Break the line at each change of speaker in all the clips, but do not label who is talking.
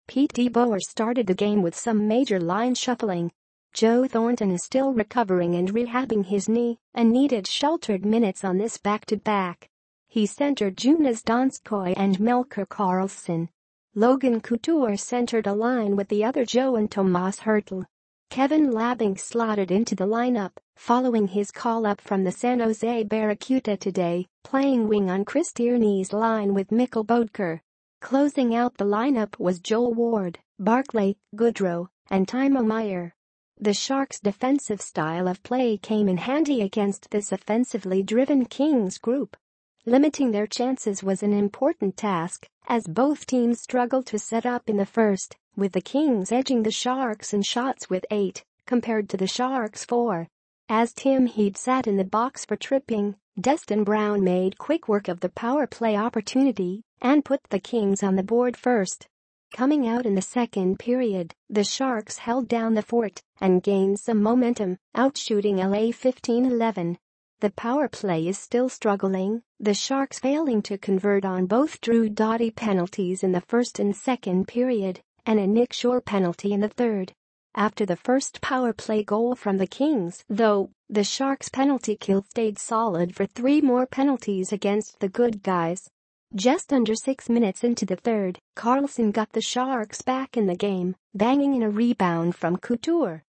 Pete DeBoer started the game with some major line shuffling. Joe Thornton is still recovering and rehabbing his knee and needed sheltered minutes on this back-to-back. He centered Jonas Donskoy and Melker Karlsson. Logan Couture centered a line with the other Joe and Tomas Hertl. Kevin Labbing slotted into the lineup, following his call-up from the San Jose Barracuda today, playing wing on Chris Tierney's line with Mikkel Bodker. Closing out the lineup was Joel Ward, Barclay, Goodrow, and Timo Meier. The Sharks' defensive style of play came in handy against this offensively driven Kings group. Limiting their chances was an important task, as both teams struggled to set up in the first, with the Kings edging the Sharks in shots with 8, compared to the Sharks' 4. As Tim Heed sat in the box for tripping, Dustin Brown made quick work of the power play opportunity and put the Kings on the board first. Coming out in the second period, the Sharks held down the fort and gained some momentum, outshooting LA 15-11. The power play is still struggling, the Sharks failing to convert on both Drew Doughty penalties in the first and second period, and a Nick Shore penalty in the third. After the first power play goal from the Kings, though, the Sharks' penalty kill stayed solid for 3 more penalties against the good guys. Just under 6 minutes into the third, Karlsson got the Sharks back in the game, banging in a rebound from Couture.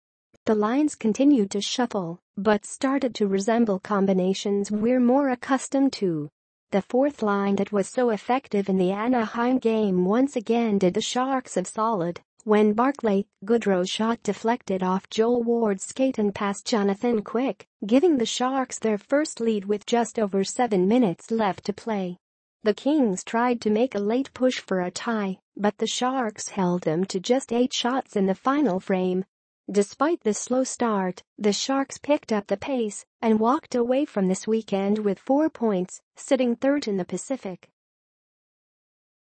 The lines continued to shuffle, but started to resemble combinations we're more accustomed to. The fourth line that was so effective in the Anaheim game once again did the Sharks of solid, when Barclay Goodrow's shot deflected off Joel Ward's skate and past Jonathan Quick, giving the Sharks their first lead with just over 7 minutes left to play. The Kings tried to make a late push for a tie, but the Sharks held them to just 8 shots in the final frame. Despite the slow start, the Sharks picked up the pace and walked away from this weekend with 4 points, sitting third in the Pacific.